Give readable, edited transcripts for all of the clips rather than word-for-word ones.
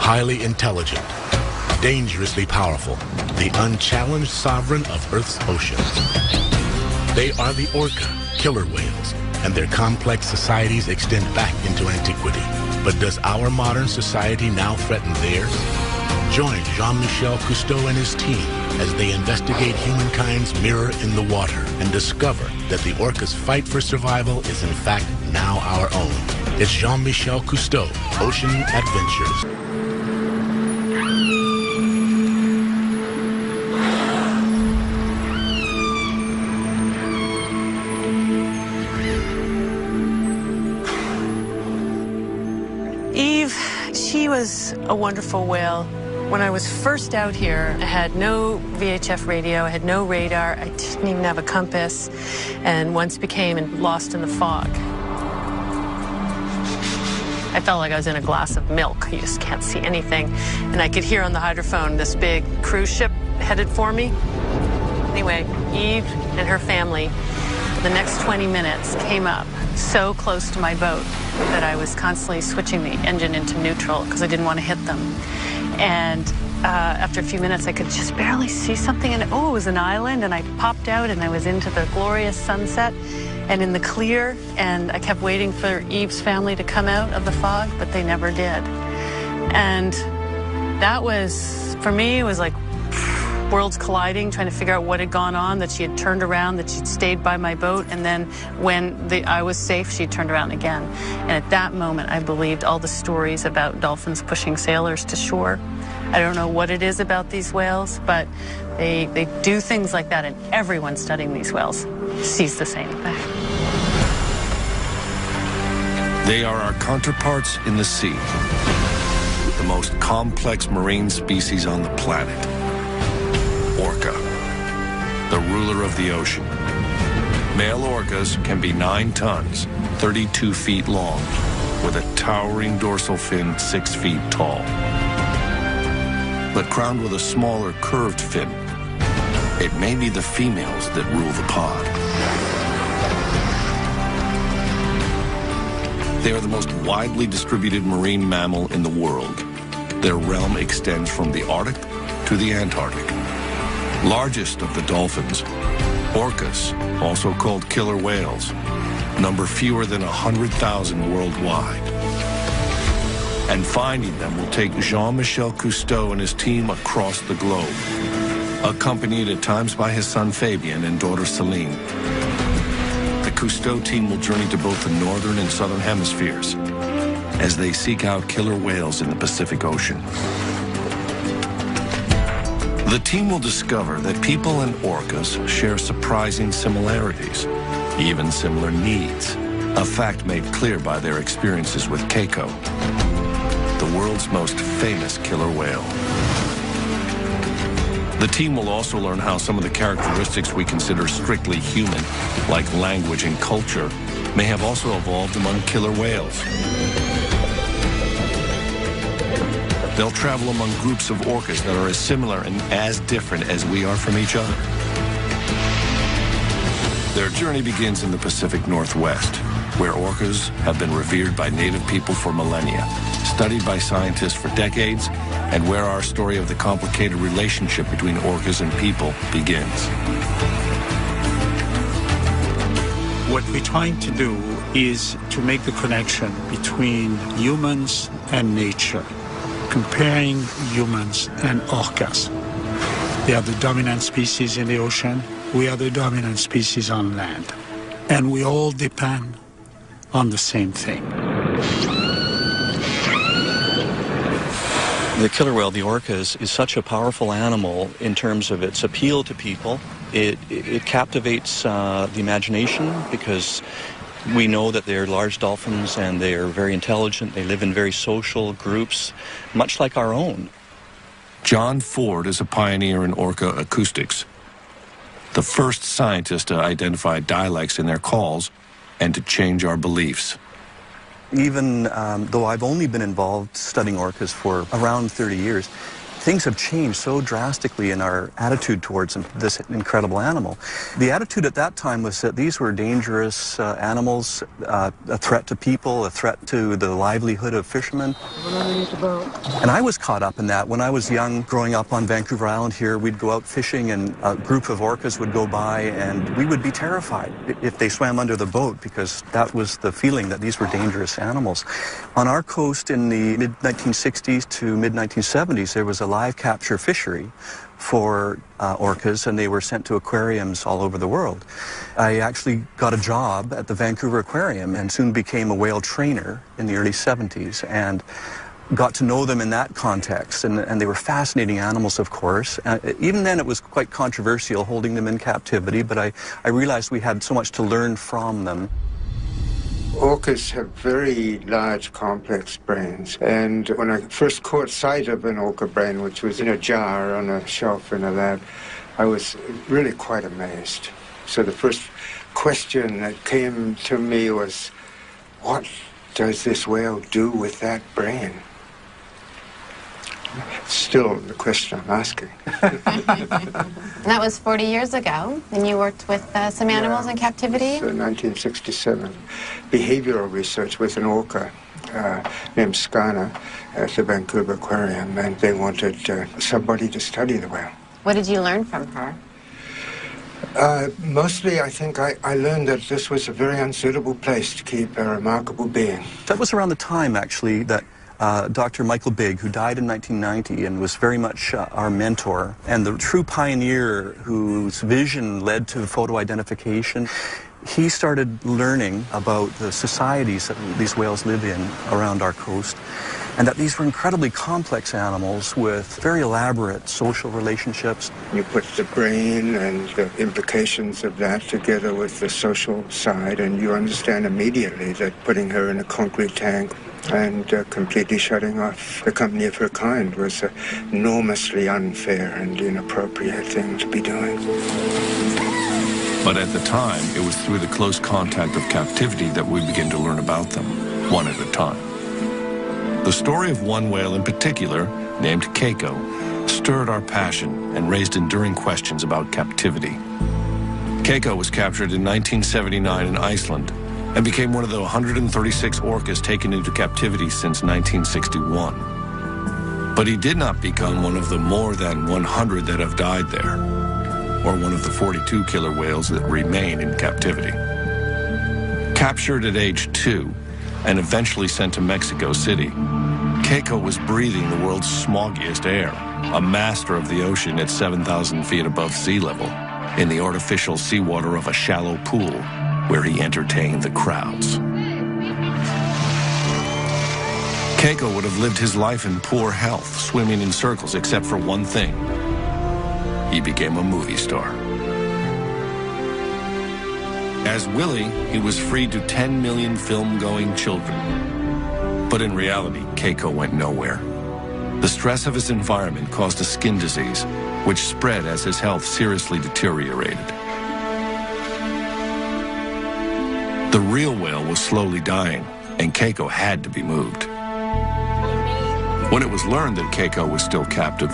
highly intelligent, dangerously powerful, the unchallenged sovereign of Earth's oceans. They are the orca, killer whales, and their complex societies extend back into antiquity. But does our modern society now threaten theirs? Join Jean-Michel Cousteau and his team as they investigate humankind's mirror in the water and discover that the orca's fight for survival is in fact now our own. It's Jean-Michel Cousteau, Ocean Adventures. Eve, she was a wonderful whale. When I was first out here, I had no VHF radio, I had no radar, I didn't even have a compass, and once became lost in the fog. I felt like I was in a glass of milk. You just can't see anything. And I could hear on the hydrophone this big cruise ship headed for me. Anyway, Eve and her family, the next 20 minutes, came up so close to my boat that I was constantly switching the engine into neutral because I didn't want to hit them. And after a few minutes, I could just barely see something, and oh, it was an island, and I popped out, and I was into the glorious sunset and in the clear, and I kept waiting for Eve's family to come out of the fog, but they never did. And that was, for me, it was like worlds colliding, trying to figure out what had gone on, that she had turned around, that she'd stayed by my boat, and then when I was safe, she turned around again. And at that moment, I believed all the stories about dolphins pushing sailors to shore. I don't know what it is about these whales, but they do things like that, and everyone studying these whales sees the same thing. They are our counterparts in the sea, the most complex marine species on the planet. Orca, the ruler of the ocean. Male orcas can be 9 tons, 32 feet long, with a towering dorsal fin 6 feet tall. But crowned with a smaller curved fin, it may be the females that rule the pod. They are the most widely distributed marine mammal in the world. Their realm extends from the Arctic to the Antarctic. Largest of the dolphins, orcas, also called killer whales, number fewer than 100,000 worldwide. And finding them will take Jean-Michel Cousteau and his team across the globe, accompanied at times by his son Fabien and daughter Celine. The Cousteau team will journey to both the northern and southern hemispheres as they seek out killer whales in the Pacific Ocean. The team will discover that people and orcas share surprising similarities, even similar needs, a fact made clear by their experiences with Keiko, the world's most famous killer whale. The team will also learn how some of the characteristics we consider strictly human, like language and culture, may have also evolved among killer whales. They'll travel among groups of orcas that are as similar and as different as we are from each other. Their journey begins in the Pacific Northwest, where orcas have been revered by native people for millennia, studied by scientists for decades, and where our story of the complicated relationship between orcas and people begins. What we're trying to do is to make the connection between humans and nature, comparing humans and orcas. They are the dominant species in the ocean. We are the dominant species on land. And we all depend on the same thing. The killer whale, the orca, is such a powerful animal in terms of its appeal to people. It captivates the imagination because we know that they're large dolphins and they're very intelligent. They live in very social groups, much like our own. John Ford is a pioneer in orca acoustics, the first scientist to identify dialects in their calls and to change our beliefs. Even though I've only been involved studying orcas for around 30 years, things have changed so drastically in our attitude towards this incredible animal. The attitude at that time was that these were dangerous animals, a threat to people, a threat to the livelihood of fishermen. And I was caught up in that. When I was young, growing up on Vancouver Island here, we'd go out fishing and a group of orcas would go by and we would be terrified if they swam under the boat, because that was the feeling that these were dangerous animals. On our coast in the mid-1960s to mid-1970s, there was a live capture fishery for orcas, and they were sent to aquariums all over the world. I actually got a job at the Vancouver Aquarium and soon became a whale trainer in the early 70s and got to know them in that context, and they were fascinating animals, of course. Even then it was quite controversial holding them in captivity, but I realized we had so much to learn from them. Orcas have very large, complex brains, and when I first caught sight of an orca brain, which was in a jar on a shelf in a lab, I was really quite amazed. So the first question that came to me was, what does this whale do with that brain? Still the question I'm asking. That was 40 years ago, and you worked with some animals in captivity? So 1967. Behavioral research with an orca named Skana at the Vancouver Aquarium, and they wanted somebody to study the whale. What did you learn from her? Mostly, I think I learned that this was a very unsuitable place to keep a remarkable being. That was around the time, actually, that Dr. Michael Bigg, who died in 1990 and was very much our mentor and the true pioneer whose vision led to photo identification, he started learning about the societies that these whales live in around our coast, and that these were incredibly complex animals with very elaborate social relationships. You put the brain and the implications of that together with the social side, and you understand immediately that putting her in a concrete tank and completely shutting off the company of her kind was an enormously unfair and inappropriate thing to be doing. But at the time, it was through the close contact of captivity that we began to learn about them, one at a time. The story of one whale in particular, named Keiko, stirred our passion and raised enduring questions about captivity. Keiko was captured in 1979 in Iceland and became one of the 136 orcas taken into captivity since 1961. But he did not become one of the more than 100 that have died there, or one of the 42 killer whales that remain in captivity. Captured at age 2 and eventually sent to Mexico City, Keiko was breathing the world's smoggiest air, a master of the ocean at 7,000 feet above sea level, in the artificial seawater of a shallow pool where he entertained the crowds. Keiko would have lived his life in poor health, swimming in circles, except for one thing. He became a movie star. As Willie, he was free to 10 million film-going children. But in reality, Keiko went nowhere. The stress of his environment caused a skin disease, which spread as his health seriously deteriorated. The real whale was slowly dying, and Keiko had to be moved. When it was learned that Keiko was still captive,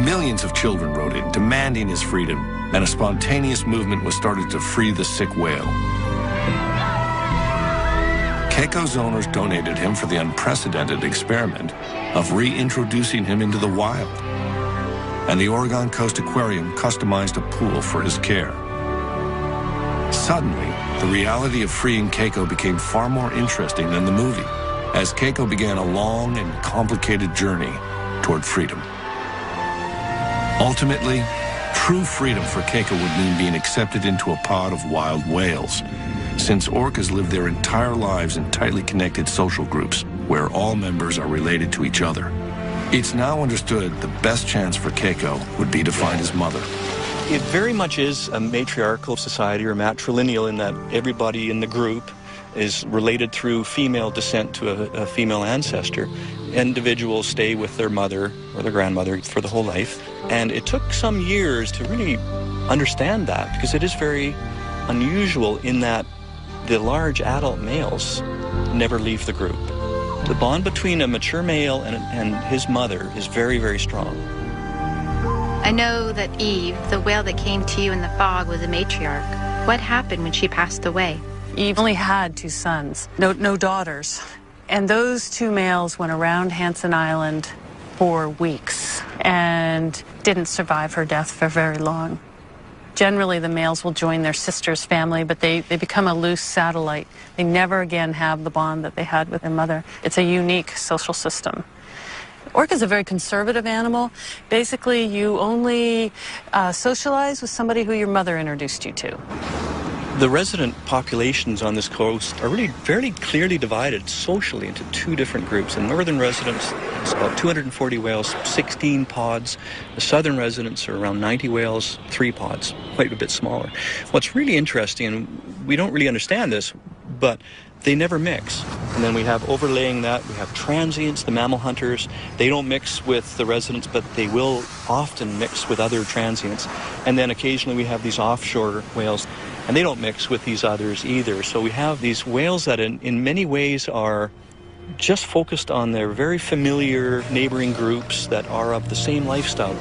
millions of children wrote in, demanding his freedom, and a spontaneous movement was started to free the sick whale. Keiko's owners donated him for the unprecedented experiment of reintroducing him into the wild, and the Oregon Coast Aquarium customized a pool for his care. Suddenly, the reality of freeing Keiko became far more interesting than the movie, as Keiko began a long and complicated journey toward freedom. Ultimately, true freedom for Keiko would mean being accepted into a pod of wild whales, since orcas live their entire lives in tightly connected social groups where all members are related to each other. It's now understood the best chance for Keiko would be to find his mother. It very much is a matriarchal society, or matrilineal, in that everybody in the group is related through female descent to a female ancestor. Individuals stay with their mother or their grandmother for the whole life. And it took some years to really understand that, because it is very unusual in that the large adult males never leave the group. The bond between a mature male and his mother is very, very strong. know that Eve, the whale that came to you in the fog, was a matriarch. What happened when she passed away? Eve only had 2 sons, no daughters. And those 2 males went around Hansen Island for weeks and didn't survive her death for very long. Generally, the males will join their sister's family, but they become a loose satellite. They never again have the bond that they had with their mother. It's a unique social system. Orca is a very conservative animal. Basically, you only socialize with somebody who your mother introduced you to. The resident populations on this coast are really fairly clearly divided socially into 2 different groups. The northern residents, it's about 240 whales, 16 pods. The southern residents are around 90 whales, 3 pods, quite a bit smaller. What's really interesting, and we don't really understand this, but they never mix. And then we have overlaying that, we have transients, the mammal hunters. They don't mix with the residents, but they will often mix with other transients. And then occasionally we have these offshore whales, and they don't mix with these others either. So we have these whales that in many ways are just focused on their very familiar neighboring groups that are of the same lifestyle.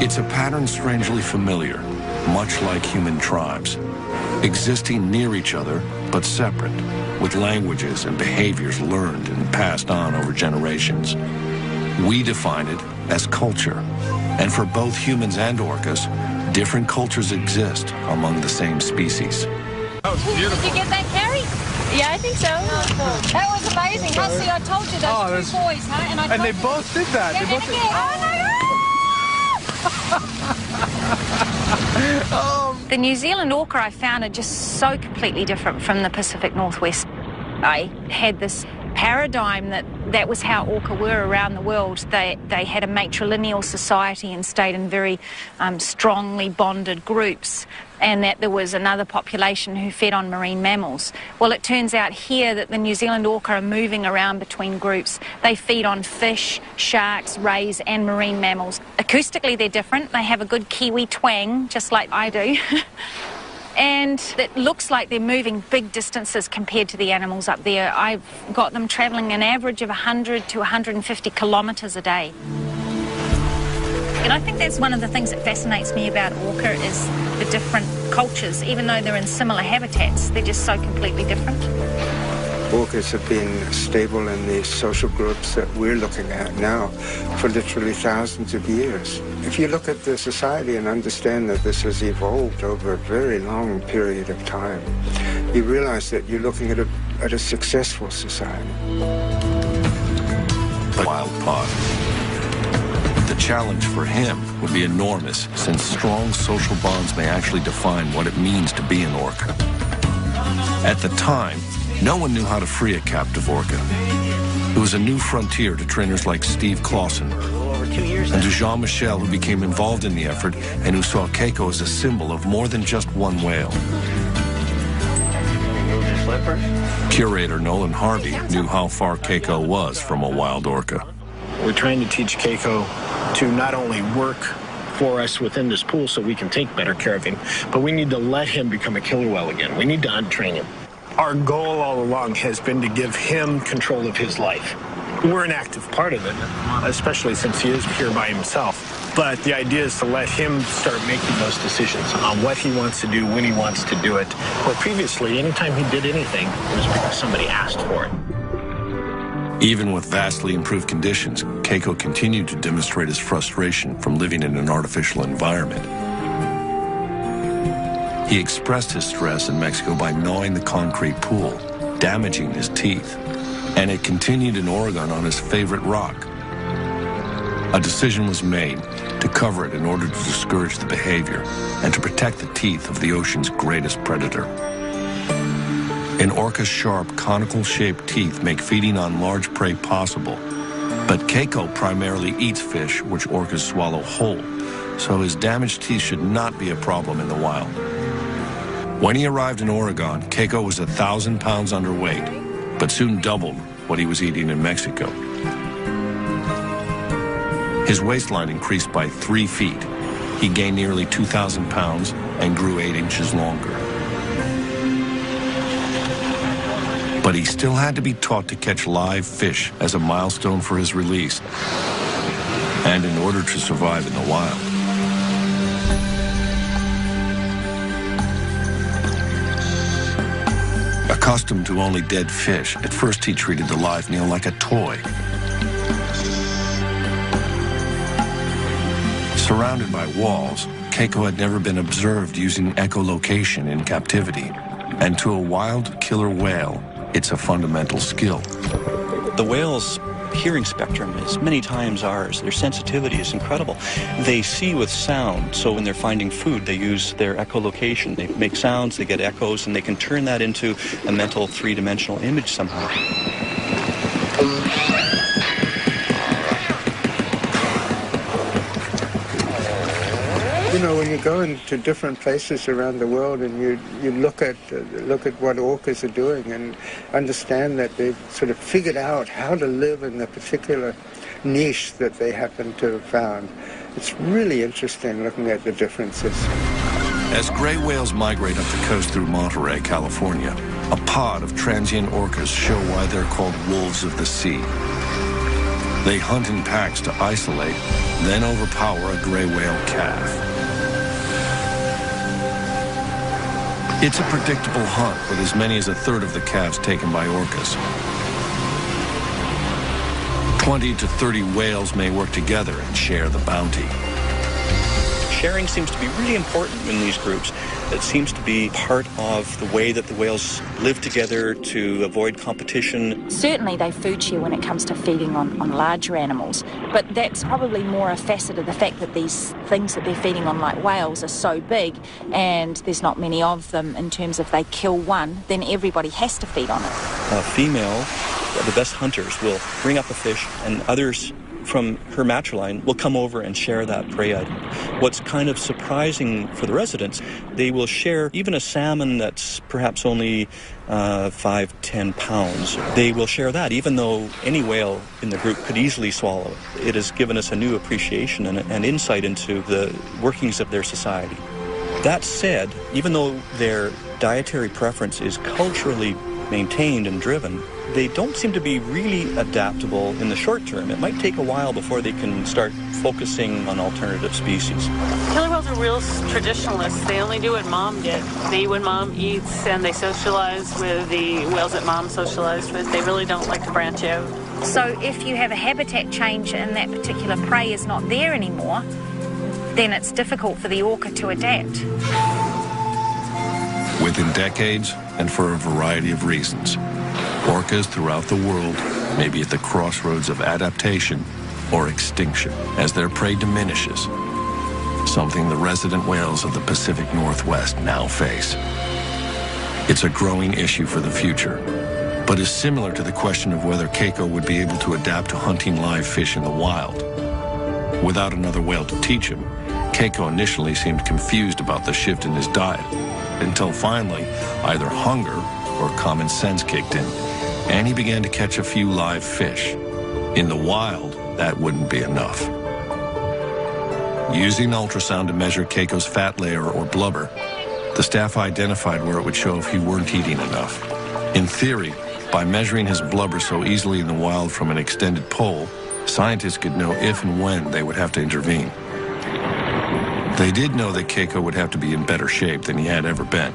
It's a pattern strangely familiar, much like human tribes, existing near each other but separate, with languages and behaviors learned and passed on over generations. We define it as culture, and for both humans and orcas, different cultures exist among the same species. That was beautiful. Did you get that, Carrie? Yeah, I think so. That was amazing. See, I told you those 2 boys, huh? And they both did that. Yeah, They both did. The New Zealand orca I found are just so completely different from the Pacific Northwest. I had this paradigm that was how orca were around the world. They had a matrilineal society and stayed in very strongly bonded groups, and that there was another population who fed on marine mammals. Well, it turns out here that the New Zealand orca are moving around between groups. They feed on fish, sharks, rays, and marine mammals. Acoustically, they're different. They have a good Kiwi twang, just like I do. And it looks like they're moving big distances compared to the animals up there. I've got them travelling an average of 100 to 150 kilometres a day. And I think that's one of the things that fascinates me about orca is the different cultures. Even though they're in similar habitats, they're just so completely different. Orcas have been stable in the social groups that we're looking at now for literally thousands of years. If you look at the society and understand that this has evolved over a very long period of time, you realize that you're looking at a successful society. The wild pod. The challenge for him would be enormous, since strong social bonds may actually define what it means to be an orca. At the time, no one knew how to free a captive orca. It was a new frontier to trainers like Steve Clausen and to Jean-Michel, who became involved in the effort and who saw Keiko as a symbol of more than just one whale. Curator Nolan Harvey knew how far Keiko was from a wild orca. We're trying to teach Keiko to not only work for us within this pool so we can take better care of him, but we need to let him become a killer whale again. We need to untrain him. Our goal all along has been to give him control of his life. We're an active part of it, especially since he is here by himself. But the idea is to let him start making those decisions on what he wants to do, when he wants to do it. Where previously, anytime he did anything, it was because somebody asked for it. Even with vastly improved conditions, Keiko continued to demonstrate his frustration from living in an artificial environment. He expressed his stress in Mexico by gnawing the concrete pool, damaging his teeth. And it continued in Oregon on his favorite rock. A decision was made to cover it in order to discourage the behavior and to protect the teeth of the ocean's greatest predator. An orca's sharp, conical-shaped teeth make feeding on large prey possible, but Keiko primarily eats fish which orcas swallow whole, so his damaged teeth should not be a problem in the wild. When he arrived in Oregon, Keiko was 1,000 pounds underweight, but soon doubled what he was eating in Mexico. His waistline increased by 3 feet. He gained nearly 2,000 pounds and grew 8 inches longer. But he still had to be taught to catch live fish as a milestone for his release. And in order to survive in the wild, accustomed to only dead fish, at first he treated the live meal like a toy. Surrounded by walls, Keiko had never been observed using echolocation in captivity. And to a wild killer whale, it's a fundamental skill. The whale's hearing spectrum is many times ours. Their sensitivity is incredible. They see with sound, so when they're finding food, they use their echolocation. They make sounds, they get echoes, and they can turn that into a mental three-dimensional image somehow. You know, when you go into different places around the world and you look at what orcas are doing and understand that they've sort of figured out how to live in the particular niche that they happen to have found, it's really interesting looking at the differences. As gray whales migrate up the coast through Monterey, California, a pod of transient orcas show why they're called wolves of the sea. They hunt in packs to isolate, then overpower a gray whale calf. It's a predictable hunt, with as many as a third of the calves taken by orcas. 20 to 30 whales may work together and share the bounty. Sharing seems to be really important in these groups. It seems to be part of the way that the whales live together to avoid competition. Certainly they food share when it comes to feeding on larger animals, but that's probably more a facet of the fact that these things that they're feeding on, like whales, are so big and there's not many of them. In terms of they kill one, then everybody has to feed on it. A female, the best hunters, will bring up a fish, and others from her matriline will come over and share that prey item. What's kind of surprising for the residents, they will share even a salmon that's perhaps only 5-10 pounds. They will share that, even though any whale in the group could easily swallow it. It has given us a new appreciation and insight into the workings of their society. That said, even though their dietary preference is culturally maintained and driven, they don't seem to be really adaptable in the short term. It might take a while before they can start focusing on alternative species. Killer whales are real traditionalists. They only do what mom did. They eat when mom eats, and they socialize with the whales that mom socialized with. They really don't like to branch out. So if you have a habitat change and that particular prey is not there anymore, then it's difficult for the orca to adapt. Within decades, and for a variety of reasons, orcas throughout the world may be at the crossroads of adaptation or extinction as their prey diminishes, something the resident whales of the Pacific Northwest now face. It's a growing issue for the future, but is similar to the question of whether Keiko would be able to adapt to hunting live fish in the wild. Without another whale to teach him, Keiko initially seemed confused about the shift in his diet, until finally either hunger or common sense kicked in, and he began to catch a few live fish. In the wild, that wouldn't be enough. Using ultrasound to measure Keiko's fat layer or blubber, the staff identified where it would show if he weren't eating enough. In theory, by measuring his blubber so easily in the wild from an extended pole, scientists could know if and when they would have to intervene. They did know that Keiko would have to be in better shape than he had ever been,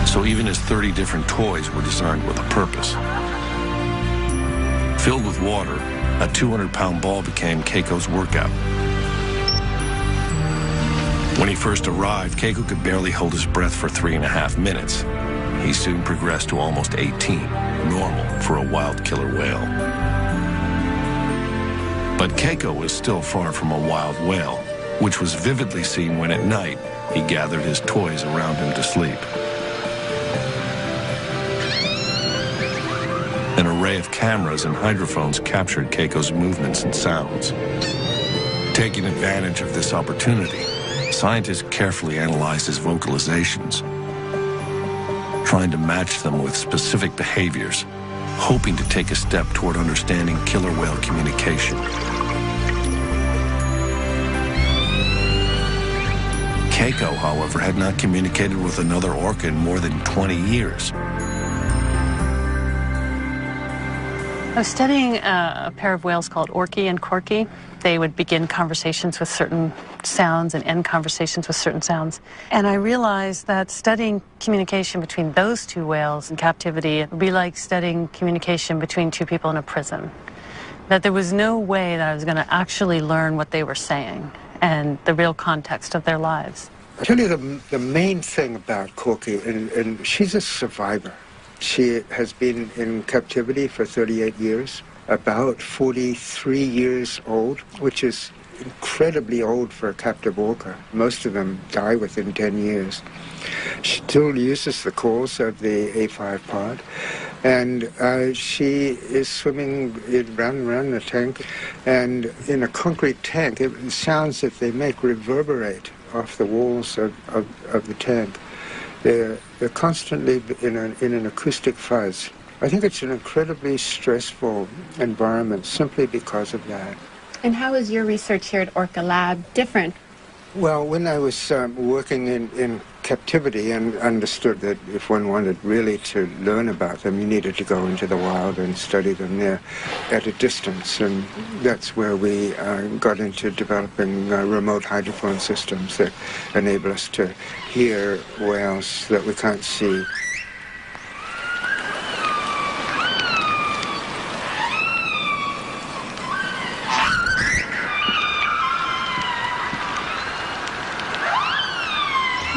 so even his 30 different toys were designed with a purpose. Filled with water, a 200-pound ball became Keiko's workout. When he first arrived, Keiko could barely hold his breath for 3.5 minutes. He soon progressed to almost 18, normal for a wild killer whale. But Keiko was still far from a wild whale, which was vividly seen when at night he gathered his toys around him to sleep. An array of cameras and hydrophones captured Keiko's movements and sounds. Taking advantage of this opportunity, scientists carefully analyzed his vocalizations, trying to match them with specific behaviors, hoping to take a step toward understanding killer whale communication. Keiko, however, had not communicated with another orca in more than 20 years. I was studying a pair of whales called orca and corky. They would begin conversations with certain sounds and end conversations with certain sounds. And I realized that studying communication between those two whales in captivity would be like studying communication between two people in a prison. That there was no way that I was going to actually learn what they were saying and the real context of their lives. I'll tell you the main thing about Corky, and she's a survivor. She has been in captivity for 38 years, about 43 years old, which is incredibly old for a captive orca. Most of them die within 10 years. She still uses the calls of the A5 pod, and she is swimming around the tank, and in a concrete tank, the sounds that they make reverberate off the walls of the tank. They're constantly in an acoustic fuzz. I think it's an incredibly stressful environment simply because of that. And how is your research here at Orca Lab different? Well, when I was working in captivity and understood that if one wanted really to learn about them, you needed to go into the wild and study them there at a distance. And that's where we got into developing remote hydrophone systems that enable us to hear whales that we can't see.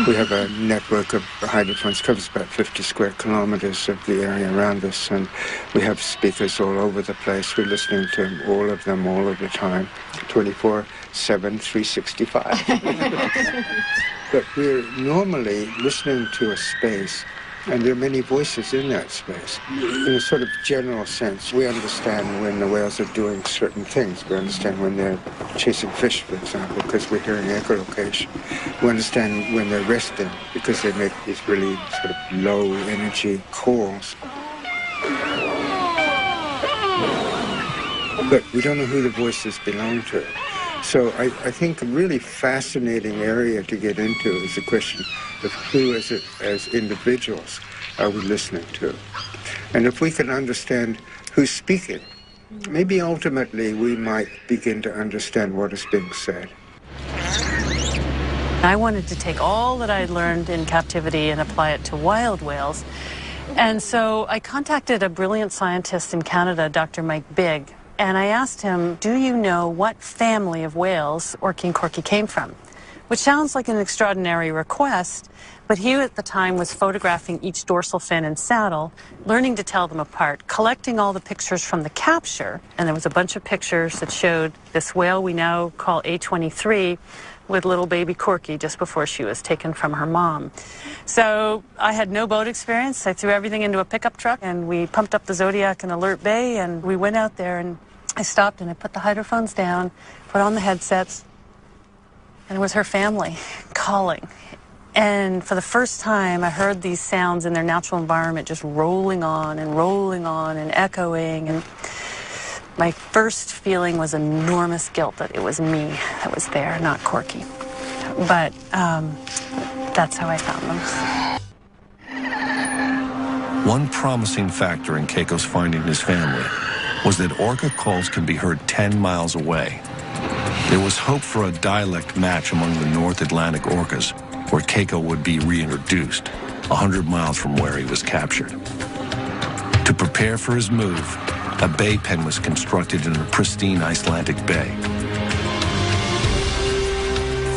We have a network of hydrophones, covers about 50 square kilometers of the area around us, and we have speakers all over the place. We're listening to all of them all of the time, 24/7, 365. But we're normally listening to a space, and there are many voices in that space. In a sort of general sense, we understand when the whales are doing certain things. We understand when they're chasing fish, for example, because we're hearing echolocation. We understand when they're resting, because they make these really sort of low-energy calls. But we don't know who the voices belong to. So I think a really fascinating area to get into is the question of who as individuals are we listening to. And if we can understand who's speaking, maybe ultimately we might begin to understand what is being said. I wanted to take all that I learned in captivity and apply it to wild whales. And so I contacted a brilliant scientist in Canada, Dr. Mike Bigg, and I asked him, do you know what family of whales orca and corky came from? Which sounds like an extraordinary request, but he at the time was photographing each dorsal fin and saddle, learning to tell them apart, collecting all the pictures from the capture, and there was a bunch of pictures that showed this whale we now call A23 with little baby Corky just before she was taken from her mom. So I had no boat experience. I threw everything into a pickup truck and we pumped up the Zodiac in Alert Bay, and we went out there, and I stopped and I put the hydrophones down, put on the headsets, and it was her family calling. And for the first time, I heard these sounds in their natural environment just rolling on and echoing. And my first feeling was enormous guilt that it was me that was there, not Corky. But that's how I found them. One promising factor in Keiko's finding his family was that orca calls can be heard 10 miles away. There was hope for a dialect match among the North Atlantic orcas, where Keiko would be reintroduced, 100 miles from where he was captured. To prepare for his move, a bay pen was constructed in a pristine Icelandic bay.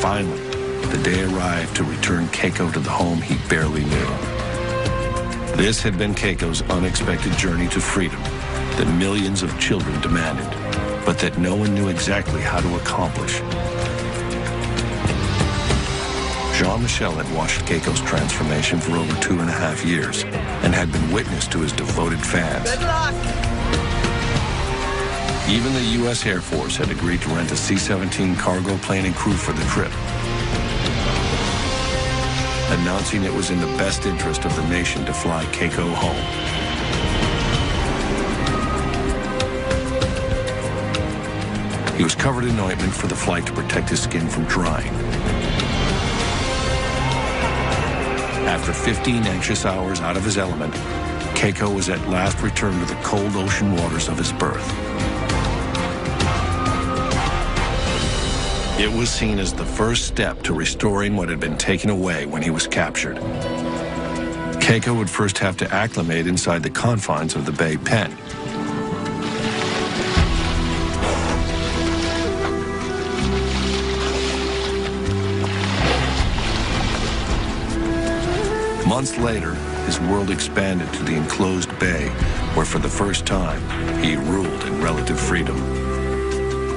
Finally, the day arrived to return Keiko to the home he barely knew. This had been Keiko's unexpected journey to freedom that millions of children demanded, but that no one knew exactly how to accomplish. Jean-Michel had watched Keiko's transformation for over 2.5 years and had been witness to his devoted fans. Good luck! Even the U.S. Air Force had agreed to rent a C-17 cargo plane and crew for the trip, announcing it was in the best interest of the nation to fly Keiko home. He was covered in ointment for the flight to protect his skin from drying. After 15 anxious hours out of his element, Keiko was at last returned to the cold ocean waters of his birth. It was seen as the first step to restoring what had been taken away when he was captured. Keiko would first have to acclimate inside the confines of the Bay pen. Months later, his world expanded to the enclosed bay, where for the first time, he ruled in relative freedom.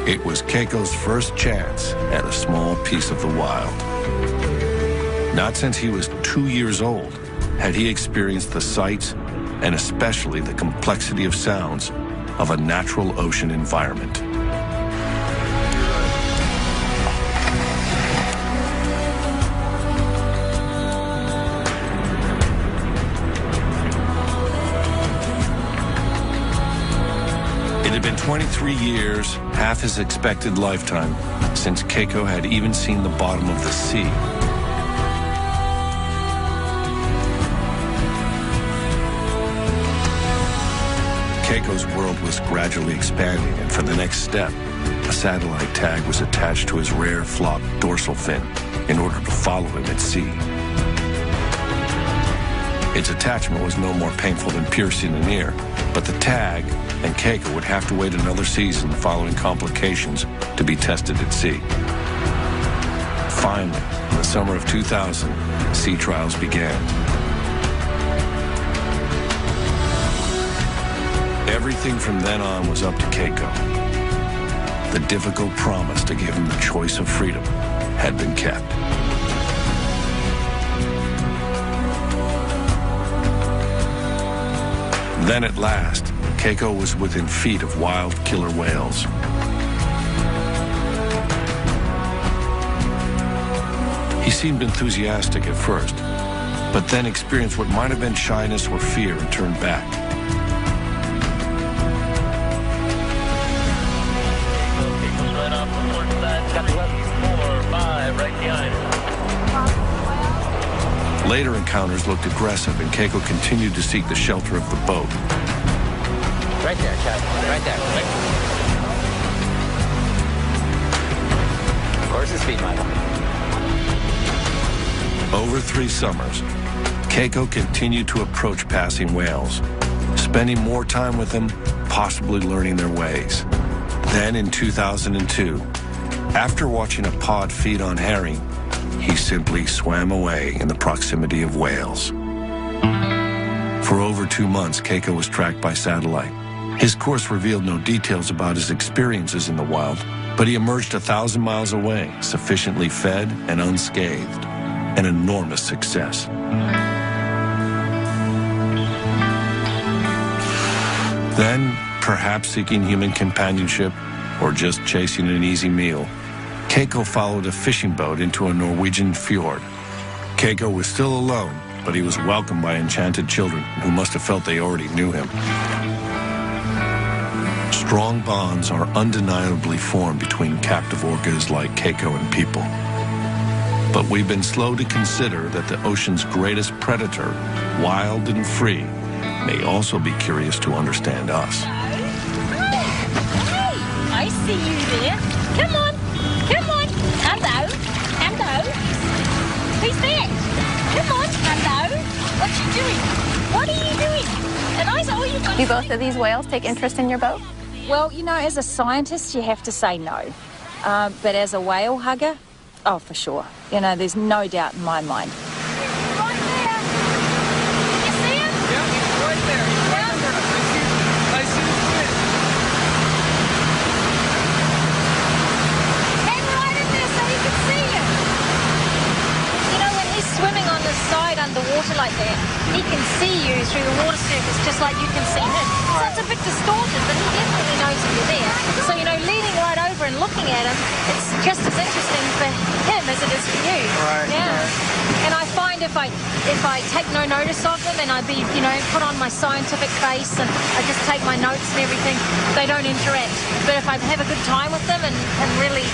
It was Keiko's first chance at a small piece of the wild. Not since he was 2 years old had he experienced the sights and especially the complexity of sounds of a natural ocean environment. It had been 23 years, half his expected lifetime, since Keiko had even seen the bottom of the sea. Keiko's world was gradually expanding, and for the next step, a satellite tag was attached to his rare flopped dorsal fin in order to follow him at sea. Its attachment was no more painful than piercing an ear, but the tag and Keiko would have to wait another season following complications to be tested at sea. Finally, in the summer of 2000, sea trials began. Everything from then on was up to Keiko. The difficult promise to give him the choice of freedom had been kept. Then at last, Keiko was within feet of wild killer whales. He seemed enthusiastic at first, but then experienced what might have been shyness or fear and turned back. Later encounters looked aggressive, and Keiko continued to seek the shelter of the boat. Right there, Chad. Right there. Of course, it's speed, Michael. Over 3 summers, Keiko continued to approach passing whales, spending more time with them, possibly learning their ways. Then in 2002, after watching a pod feed on herring, he simply swam away in the proximity of whales. For over 2 months, Keiko was tracked by satellite. His course revealed no details about his experiences in the wild, but he emerged 1,000 miles away, sufficiently fed and unscathed. An enormous success. Then, perhaps seeking human companionship or just chasing an easy meal, Keiko followed a fishing boat into a Norwegian fjord. Keiko was still alone, but he was welcomed by enchanted children who must have felt they already knew him. Strong bonds are undeniably formed between captive orcas like Keiko and people. But we've been slow to consider that the ocean's greatest predator, wild and free, may also be curious to understand us. Hey, I see you there. Come on. Come on. Hello. Hello. Who's that? Come on. Hello. What you doing? What are you doing? And I said, oh, you got... Do both of these whales take interest in your boat? Well, you know, as a scientist, you have to say no. But as a whale hugger, oh, for sure. You know, there's no doubt in my mind. Right there. You see him? Yeah, he's right there. He's right under us. I see his fin. Hang right in there so you can see him. You know, when he's swimming on the side underwater like that, he can see you through the water surface just like you can see him. So it's a bit distorted, but he definitely knows that you're there. So, you know, leaning right over and looking at him, it's just as interesting for him as it is for you. Right. Yeah. Right. And I find if I take no notice of them and I put on my scientific face and I just take my notes and everything, they don't interact. But if I have a good time with them and really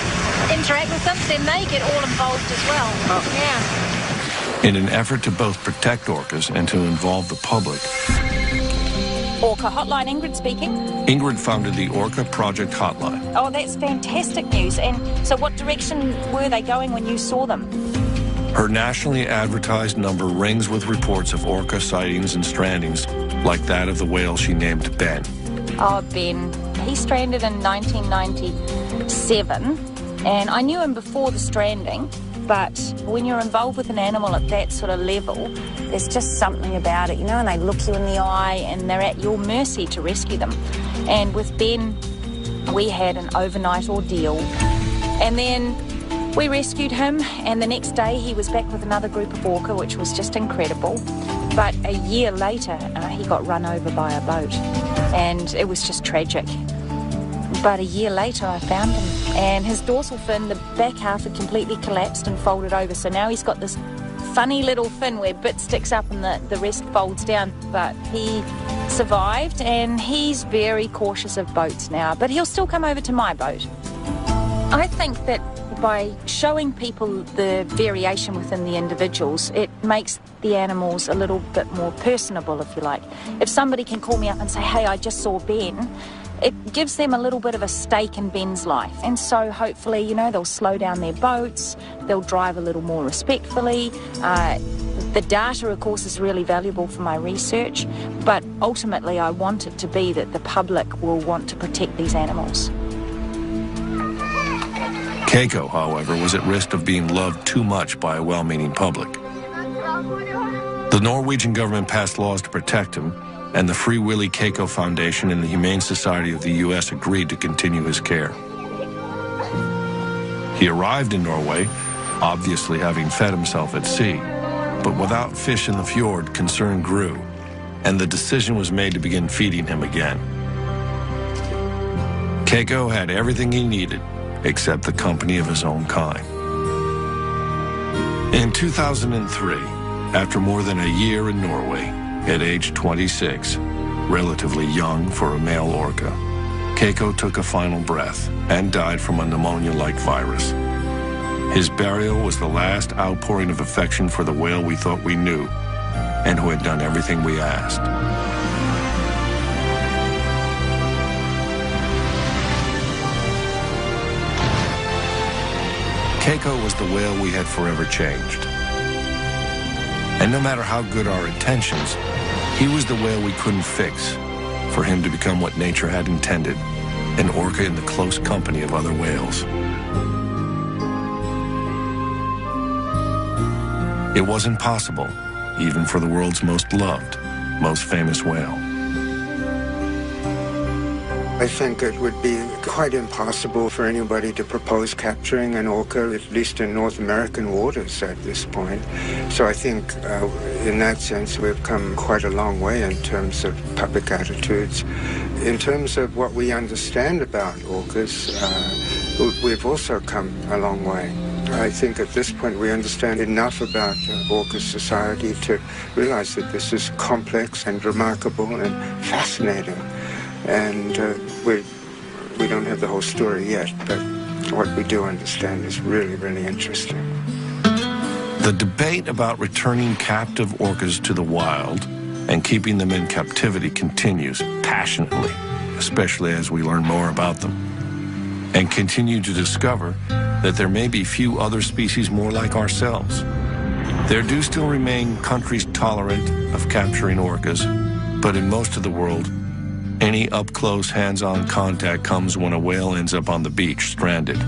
interact with them, then they get all involved as well. Oh. Yeah. In an effort to both protect orcas and to involve the public, Orca Hotline, Ingrid speaking. Ingrid founded the Orca Project Hotline. Oh, that's fantastic news. And so what direction were they going when you saw them? Her nationally advertised number rings with reports of orca sightings and strandings, like that of the whale she named Ben. Oh, Ben. He stranded in 1997, and I knew him before the stranding, but when you're involved with an animal at that sort of level, there's just something about it, you know, and they look you in the eye and they're at your mercy to rescue them. And with Ben, we had an overnight ordeal, and then we rescued him, and the next day he was back with another group of orca, which was just incredible. But a year later, he got run over by a boat, and it was just tragic. But a year later, I found him, and his dorsal fin, the back half, had completely collapsed and folded over. So now he's got this funny little fin where bit sticks up and the rest folds down. But he survived, and he's very cautious of boats now. But he'll still come over to my boat. I think that by showing people the variation within the individuals, it makes the animals a little bit more personable, if you like. If somebody can call me up and say, hey, I just saw Ben, it gives them a little bit of a stake in Ben's life. And so hopefully, you know, they'll slow down their boats, they'll drive a little more respectfully. The data, of course, is really valuable for my research, but ultimately I want it to be that the public will want to protect these animals. Keiko, however, was at risk of being loved too much by a well-meaning public. The Norwegian government passed laws to protect him, and the Free Willy Keiko Foundation and the Humane Society of the U.S. agreed to continue his care. He arrived in Norway, obviously having fed himself at sea, but without fish in the fjord, concern grew, and the decision was made to begin feeding him again. Keiko had everything he needed, except the company of his own kind. In 2003, after more than a year in Norway, at age 26, relatively young for a male orca, Keiko took a final breath and died from a pneumonia-like virus. His burial was the last outpouring of affection for the whale we thought we knew and who had done everything we asked. Keiko was the whale we had forever changed. And no matter how good our intentions, he was the whale we couldn't fix for him to become what nature had intended, an orca in the close company of other whales. It wasn't possible, even for the world's most loved, most famous whale. I think it would be quite impossible for anybody to propose capturing an orca, at least in North American waters at this point. So I think in that sense we've come quite a long way in terms of public attitudes. In terms of what we understand about orcas, we've also come a long way. I think at this point we understand enough about orca society to realize that this is complex and remarkable and fascinating. And we don't have the whole story yet, but what we do understand is really, really interesting. The debate about returning captive orcas to the wild and keeping them in captivity continues passionately, especially as we learn more about them, and continue to discover that there may be few other species more like ourselves. There do still remain countries tolerant of capturing orcas, but in most of the world, any up-close, hands-on contact comes when a whale ends up on the beach, stranded.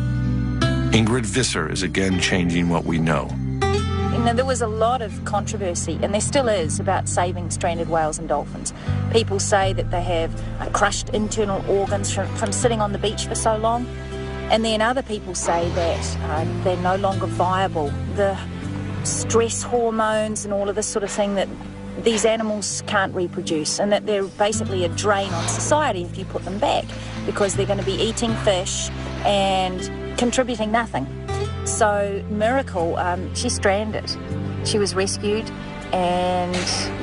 Ingrid Visser is again changing what we know. You know, there was a lot of controversy, and there still is, about saving stranded whales and dolphins. People say that they have crushed internal organs from sitting on the beach for so long, and then other people say that they're no longer viable. The stress hormones and all of this sort of thing, that these animals can't reproduce, and that they're basically a drain on society if you put them back, because they're going to be eating fish and contributing nothing. So Miracle, she's stranded. She was rescued, and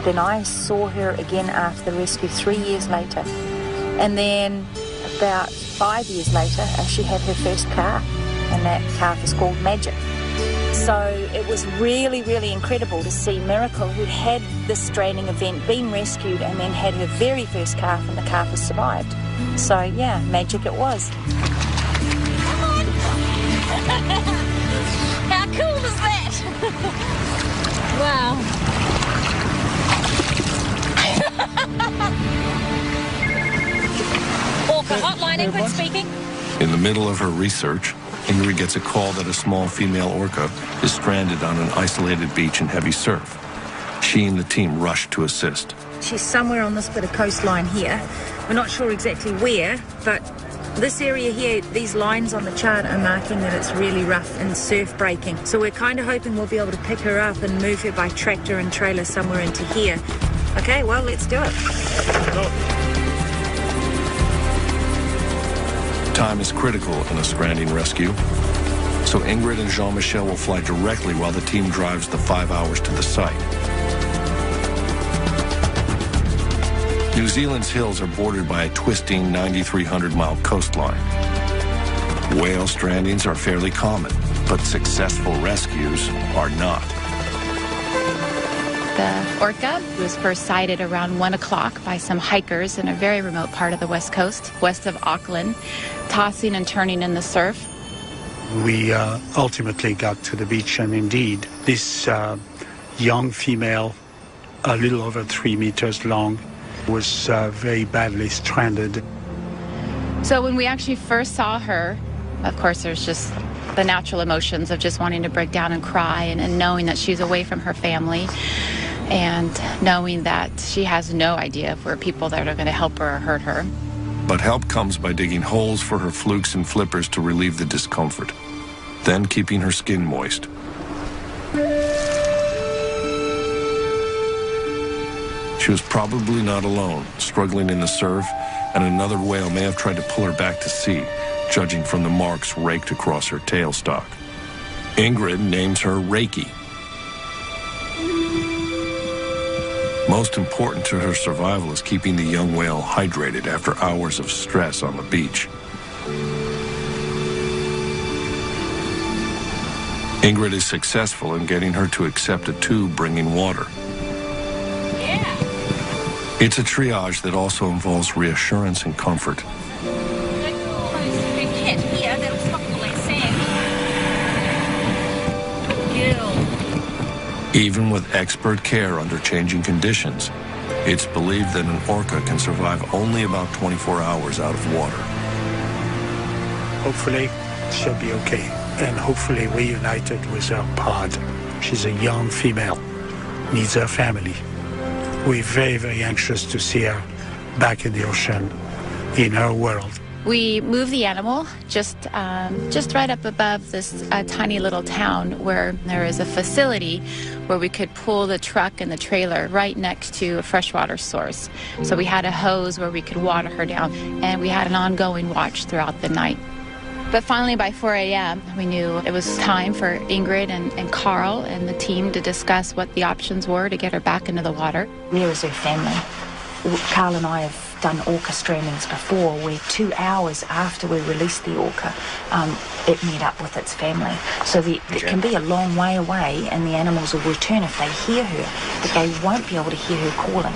then I saw her again after the rescue 3 years later. And then about 5 years later, she had her first calf, and that calf is called Magic. So it was really, really incredible to see Miracle, who'd had this stranding event, been rescued, and then had her very first calf, and the calf has survived. So, yeah, magic it was. Come on! How cool is that? Wow. Orca hotline, Ingrid speaking. In the middle of her research, Ingrid gets a call that a small female orca is stranded on an isolated beach in heavy surf. She and the team rush to assist. She's somewhere on this bit of coastline here. We're not sure exactly where, but this area here, these lines on the chart are marking that it's really rough and surf breaking. So we're kind of hoping we'll be able to pick her up and move her by tractor and trailer somewhere into here. Okay, well, let's do it. Time is critical in a stranding rescue, so Ingrid and Jean-Michel will fly directly while the team drives the 5 hours to the site. New Zealand's hills are bordered by a twisting 9,300-mile coastline. Whale strandings are fairly common, but successful rescues are not. The orca was first sighted around 1 o'clock by some hikers in a very remote part of the west coast, west of Auckland, tossing and turning in the surf. We ultimately got to the beach, and indeed, this young female, a little over 3 meters long, was very badly stranded. So when we actually first saw her, of course, there's just the natural emotions of just wanting to break down and cry, and knowing that she's away from her family, and knowing that she has no idea if we're people that are going to help her or hurt her. But help comes by digging holes for her flukes and flippers to relieve the discomfort, then keeping her skin moist. She was probably not alone, struggling in the surf, and another whale may have tried to pull her back to sea, judging from the marks raked across her tailstock. Ingrid names her Reiki. Most important to her survival is keeping the young whale hydrated after hours of stress on the beach. Ingrid is successful in getting her to accept a tube bringing water. Yeah. It's a triage that also involves reassurance and comfort. Big cat here, that'll stop all that sand. Good girl. Even with expert care under changing conditions, it's believed that an orca can survive only about 24 hours out of water. Hopefully, she'll be okay, and hopefully reunited with her pod. She's a young female, needs her family. We're very, very anxious to see her back in the ocean, in her world. We moved the animal just right up above this tiny little town where there is a facility where we could pull the truck and the trailer right next to a freshwater source. So we had a hose where we could water her down, and we had an ongoing watch throughout the night. But finally, by 4 a.m., we knew it was time for Ingrid and Carl and the team to discuss what the options were to get her back into the water. Where is her family? Carl and I have done orca strandings before, where 2 hours after we released the orca, it met up with its family. So it can be a long way away, and the animals will return if they hear her, but they won't be able to hear her calling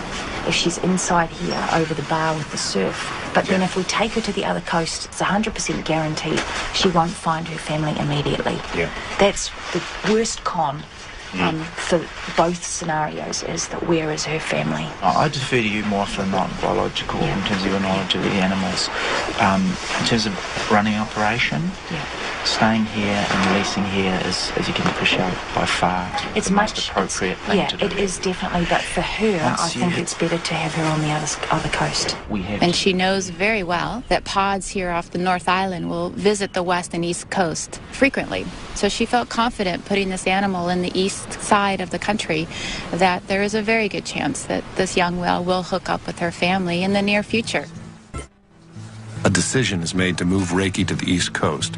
if she's inside here over the bar with the surf. But then if we take her to the other coast, it's 100% guaranteed she won't find her family immediately. Yeah. That's the worst con. For both scenarios, is that where is her family? I defer to you more for the non-biological in terms of your knowledge of the animals. In terms of running an operation, staying here and releasing here is, as you can appreciate, by far it's the much most appropriate thing to do. It is definitely, but for her, I think it's better to have her on the other coast. And she knows very well that pods here off the North Island will visit the west and east coast frequently. So she felt confident putting this animal in the east side of the country, that there is a very good chance that this young whale will hook up with her family in the near future. A decision is made to move Reiki to the east coast,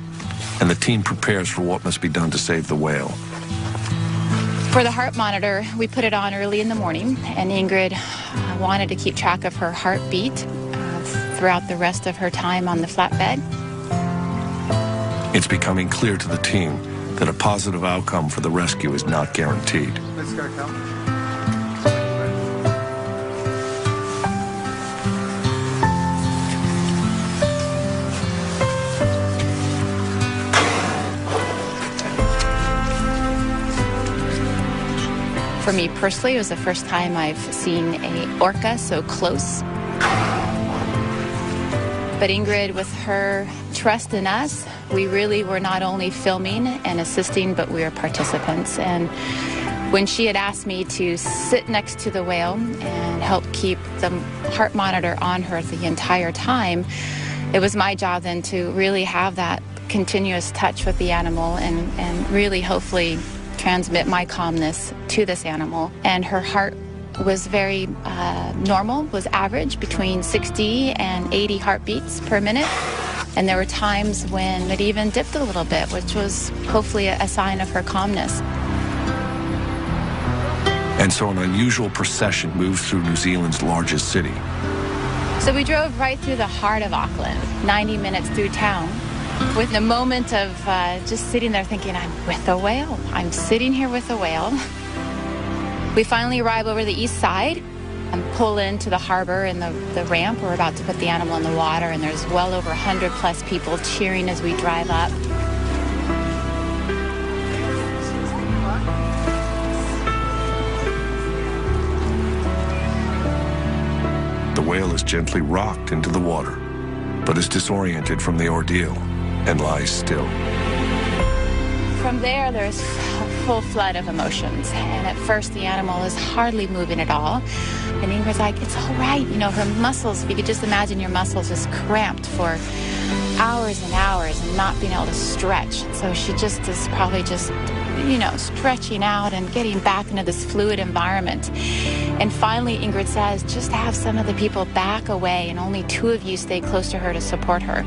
and the team prepares for what must be done to save the whale. For the heart monitor, we put it on early in the morning, and Ingrid wanted to keep track of her heartbeat throughout the rest of her time on the flatbed. It's becoming clear to the team that a positive outcome for the rescue is not guaranteed. This guy come. For me personally, it was the first time I've seen an orca so close. But Ingrid, with her trust in us, we really were not only filming and assisting, but we were participants. And when she had asked me to sit next to the whale and help keep the heart monitor on her the entire time, it was my job then to really have that continuous touch with the animal and really hopefully transmit my calmness to this animal. And her heart was very normal, was average, between 60 and 80 heartbeats per minute. And there were times when it even dipped a little bit, which was hopefully a sign of her calmness. And so an unusual procession moves through New Zealand's largest city. So we drove right through the heart of Auckland, 90 minutes through town, with a moment of just sitting there thinking, I'm with a whale. I'm sitting here with a whale. We finally arrive over the east side and pull into the harbor and the ramp. We're about to put the animal in the water, and there's well over 100 plus people cheering as we drive up. The whale is gently rocked into the water, but is disoriented from the ordeal and lies still. From there's a full flood of emotions. And at first, the animal is hardly moving at all. And Ingrid's like, it's all right. You know, her muscles, if you could just imagine your muscles just cramped for hours and hours and not being able to stretch. So she just is probably just, you know, stretching out and getting back into this fluid environment. And finally, Ingrid says, just have some of the people back away and only 2 of you stay close to her to support her.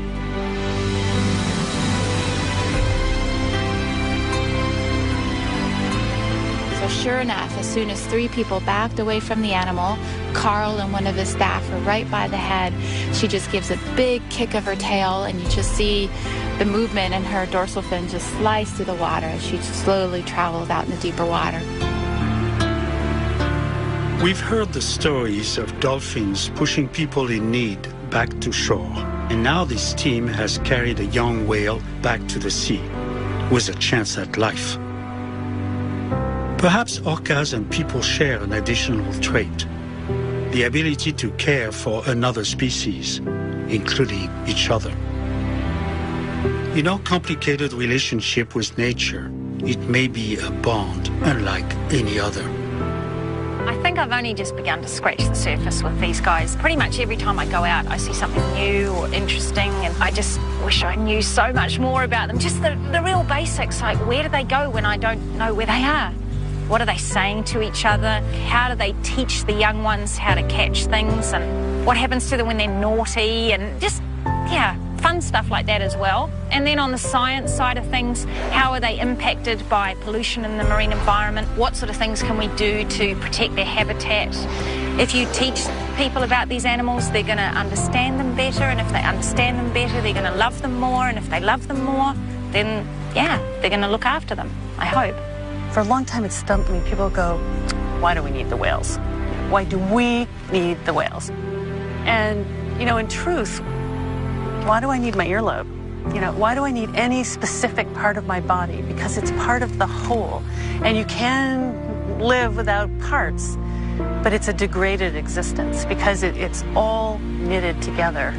Sure enough, as soon as 3 people backed away from the animal, Carl and one of his staff were right by the head. She just gives a big kick of her tail, and you just see the movement in her dorsal fin just slice through the water as she slowly travels out in the deeper water. We've heard the stories of dolphins pushing people in need back to shore. And now this team has carried a young whale back to the sea with a chance at life. Perhaps orcas and people share an additional trait, the ability to care for another species, including each other. In our complicated relationship with nature, it may be a bond unlike any other. I think I've only just begun to scratch the surface with these guys. Pretty much every time I go out, I see something new or interesting, and I just wish I knew so much more about them. Just the real basics, like where do they go when I don't know where they are? What are they saying to each other? How do they teach the young ones how to catch things? And what happens to them when they're naughty? And just, yeah, fun stuff like that as well. And then on the science side of things, how are they impacted by pollution in the marine environment? What sort of things can we do to protect their habitat? If you teach people about these animals, they're going to understand them better. And if they understand them better, they're going to love them more. And if they love them more, then, yeah, they're going to look after them, I hope. For a long time, it stumped me. People go, why do we need the whales? Why do we need the whales? And, you know, in truth, why do I need my earlobe? You know, why do I need any specific part of my body? Because it's part of the whole. And you can live without parts, but it's a degraded existence because it's all knitted together.